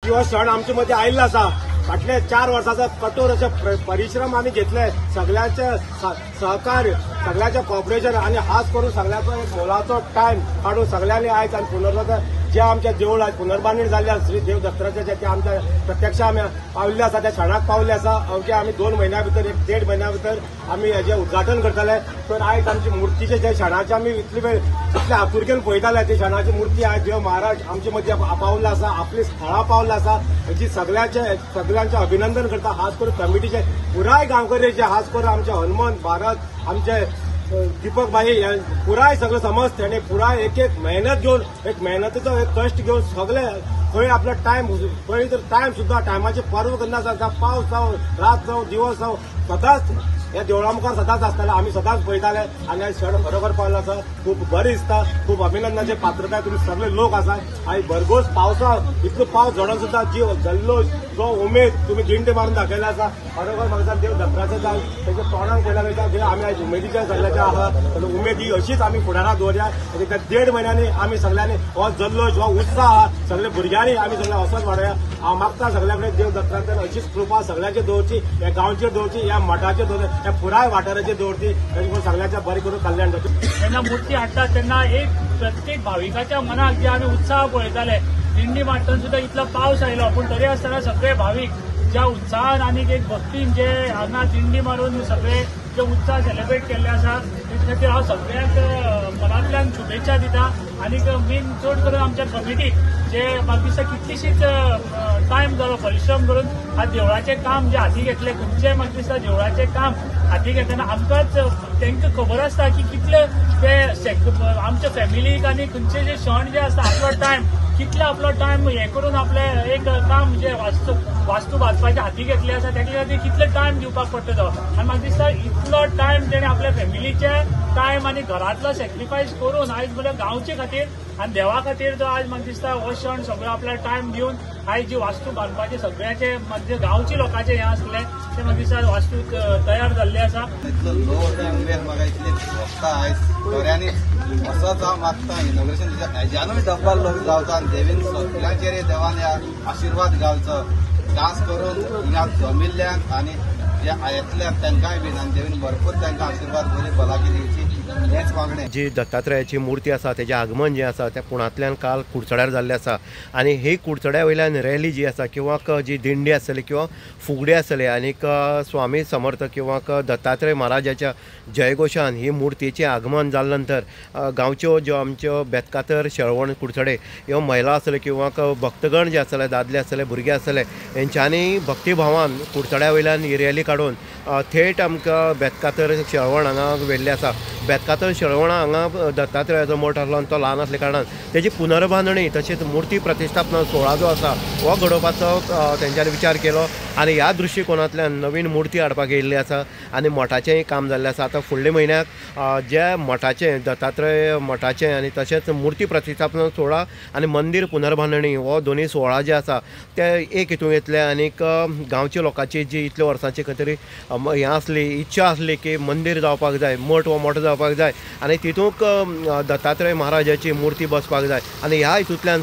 की हो सण आमचे मध्ये आयिल्लो आसा। फाटले 4 वर्सांचो कठोर असे परिश्रम आम्ही घेतले, सगळ्यांचे सहकार्य, सगळ्यांचे कॉपरेशन आणि हाच करून सगळ्यांचो एक मोलाचो टायम काढून सगळ्यांनी आयज आणि पुनर्वसन जे आमचे देऊळ आज पुनर्बांधणी जाल्ले आसा श्री देव दत्तात्रयाचे ते आमच्या प्रत्यक्ष आम्ही पाविल्ले आसा, त्या क्षणाक पावले आसा। अवघे आम्ही 2 महिन्या भितर 1.5 महिन्या भितर आम्ही हेजे उद्घाटन करतले। तर आयज आमची मुर्तीचे जे क्षणाचे आम्ही इतले वेळ इतले आतुरतेन पळयताले, ते क्षणाची मूर्ती आज देव महाराज आमचे मध्ये पावल्लो आसा, आपली स्थळां पावल्लो आसा। हेची सगळ्यांचे अभिनंदन करता। हाच करून कमिटीचे पुराय गांवकऱ्याचे, हाच करून आमचे हनुमंत भारत, आमचे दीपक भाई पुराय सगळं समज त्याने पुराय एक मेहनत घेऊन, एक मेहनतीचो एक कष्ट घेऊन सगळे खंय आपला टायम खंय तर टायम सुद्धा टायमाचे पर्व करना जाता, पावस जावं रात जावं दिवस जावं सदांच या देवळा मुखार सदांच आसताले, आम्ही सदांच पळयताले। आणि आज सण खरोखर पावलो आसा, खूप बरें दिसता, खूप अभिनंदनाचे पात्रताय तुम्ही सगळे लोक आसा। आयज भरघोस पावसा इतलो पावस झडोन सुद्धा जीव जल्लोष जो उमेद तुम्ही दिंडी मारून दाखयला आसा, खरोखर म्हाका देव दत्ताचे जावं त्याच्या तोंडाक पळयला वयता की आमी आयज उमेदीच्या जाल्ल्याचे आहा। उमेद ही अशीच आमी फुडाराक दवरया। त्या 1.5 महिन्यांनी आमी सगळ्यांनी हो जल्लोष हो उत्साह आहा सगळे भुरग्यांनी आमी सगळे असोच वाडया। हांव मागता सगळ्या कडेन देव दत्तात्रयान अशीच कृपा सगळ्यांचेर दवरची, ह्या गांवचेर दवरची, ह्या मठाचेर दवरची, ह्या पुराय वाठाराचेर दवरची, ताचे करून सगळ्यांच्या बरें करून कल्याण जाता। जेन्ना मुर्ती हाडटात तेन्ना एक प्रत्येक भाविकाच्या मनाक जे आमी उत्साह पळयताले, दिंडी मारतना सुद्धा इतलो पावस आयलो पूण तरी आसतना सगळे भाविक ज्या उत्साहान आणि एक भक्तीन जे हांगा दिंडी मारून सगळे जे उत्साह सेलिब्रेट केल्ले आसा, ते खातीर हांव सगळ्यांक मनांतल्यान शुभेच्छा दिता। आनी मेन चड करून आमच्या कमिटीक जे म्हाका दिसता कितलीशीच टायम जालो परिश्रम करून ह्या देवळाचें काम जे हाती घेतले, खंयचेय म्हाका दिसता देवळाचें काम हाती घेतना आमकांच तांकां खबर आसता की कितले ते आमच्या फॅमिलीक आनी खंयचे जे सण जे आसता आपलो टायम कितलो आपलो टायम हे करून आपले एक काम जे वास्तू बांदपाचे हाती घेतले आसा ताका खातीर कितले टायम दिवपाक पडटा तो। आनी म्हाका दिसता इतलो टायम तेणे आपल्या फॅमिलीचे टायम आनी घरांतलो सॅक्रिफायस करून आयज बरे गांवचे खातीर आनी देवा खातीर जो आज म्हाका दिसता हो सण सगळो आपल्या टायम दिवन आयज जी वास्तू बांदपाचे सगळ्याचे म्हणजे गांवचे लोकांचे हे आसले ते म्हाका दिसता वास्तू तयार जाल्ले आसा। इतलो लोक उमेद म्हाका इतली भोगता आयज खऱ्यांनी असोच हांव मागता इनॉग्रेशन हेज्यानूय डब्बल लोक जावचा आनी देवीन सगळ्यांचेर देवान आशिर्वाद घालचो, खास करून हिंगा जमिल्ल्यांक आनी जे आयतल्याक तांकांय बीन आनी देवीन भरपूर तांकां आशिर्वाद बरी भलायकी दिवची हेच मागणें। जी दत्तात्रयाची मूर्ती आसा तेजें आगमन जें आसा तें पुण्यातल्यान काल कुडचड्यार जाल्लें आसा। आनी ही कुडचड्या वयल्यान रॅली जी आसा किंवा जी दिंडी आसतली किंवा फुगडी आसतले आनीक स्वामी समर्थ किंवा दत्तात्रय महाराजाच्या जयघोशान ही मुर्तीचें आगमन जाले नंतर गांवच्यो ज्यो आमच्यो बेतकातर शेळवण कुडचडे ह्यो महिला आसतले किंवा भक्तगण जे आसतले दादले आसतले भुरगे आसतले हेंच्यांनी भक्तिभावान कुडचड्या वयल्यान ही रॅली काडून थेट आमकां बेतकातर शेळवण हांगा व्हेल्ले आसा। बेतकातर शेळवण हांगा दत्तात्रयाचो मठ आसलो आनी तो ल्हान आसले कारणान तेजी पुनर्बांधणी तशेंच मुर्ती प्रतिश्ठापना सोहळा जो आसा हो घडोवपाचो तेंच्यांनी विचार केलो आनी ह्या दृश्टिकोनांतल्यान नवीन मुर्ती हाडपाक येयल्ली आसा आनी मठाचेंय काम जाल्लें आसा। आतां फुडल्या म्हयन्याक जे मठाचें दत्तात्रय मठाचें आनी तशेंच मुर्ती प्रतिश्ठापना सोहळा आनी मंदीर पुनर्बांधणी हो दोनूय सोहळा जे आसा ते एक हितून येतले आनीक गांवच्या लोकांची जी इतल्या वर्सांची खंय तरी हें आसली इच्छा आसली की मंदीर जावपाक जाय, मठ हो मोठो जावपाक जाय आनी तितूंक दत्तात्रय महाराजाची मुर्ती बसपाक जाय आनी ह्या हितूंतल्यान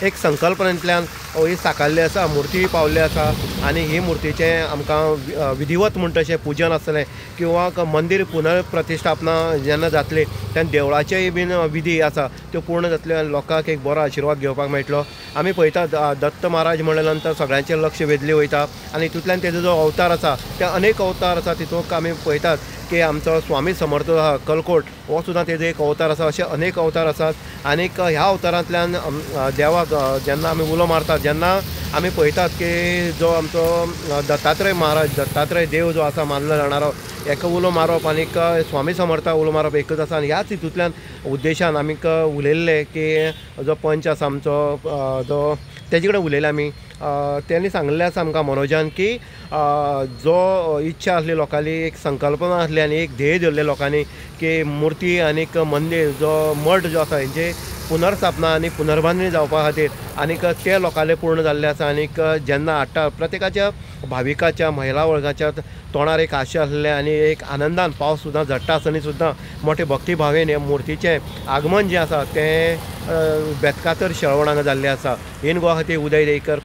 एक संकल्पनेंतल्यान ही साकारली आसा, मुर्ती पावल्ली आसा आनी ही मुर्तीचें आमकां विधिवत म्हणटा तशें पुजन आसतलें किंवा मंदीर पुनर्प्रतिश्ठापना जेन्ना जातली तेन्ना देवळाचेय बीन विधी आसा त्यो पूर्ण जातल्यो आनी लोकांक एक बरो आशिर्वाद घेवपाक मेळटलो। आमी पळयता दत्त महाराज म्हणले नंतर सगळ्यांचें लक्ष वेधले वयता आनी तितूंतल्यान तेजो जो अवतार आसा ते अनेक अवतार आसा तितूंक आमी पळयतात की आमचो स्वामी समर्थ आहा कलकोट हो सुद्दां तेजो एक अवतार आसा, अशे अनेक अवतार आसात आनीक ह्या अवतारांतल्यान देवाक जेन्ना आमी उलो मारतात जेन्ना आमी पळयतात की जो आमचो दत्तात्रय महाराज दत्तात्रय देव जो आसा मानलो जाणारो एका उलो मारप आनीक स्वामी समर्था उलो मारप एकच आसा आनी ह्याच हितूंतल्यान उद्देशान आमीक उलयल्ले की जो पंच आसा आमचो जो तेजे कडेन उलयले आमी त्यांनी सांगलेलें आसा आमकां मनोजान की जो इच्छा आसली लोकांनी एक संकल्पना आसली आनी एक ध्येय धरले लोकांनी की मुर्ती आनीक मंदीर जो मठ जो आसा हेंचे पुनर्स्थापना आनी पुनर्बांधणी जावपा खातीर आनीक ते लोकांले पूर्ण जाल्ले आसा आनीक जेन्ना हाडटा प्रत्येकाच्या भाविकाच्या महिला वर्गाच्या तोंडार एक आशा आसलें आनी एक आनंदान पावस सुद्दां झडटा आसतना सुद्दां मोठे भक्तिभावेन ह्या मुर्तीचें आगमन जें आसा तें बेतकातर शेळवण हांगा जाल्लें आसा। इन गोवा खातीर उदय देयकर।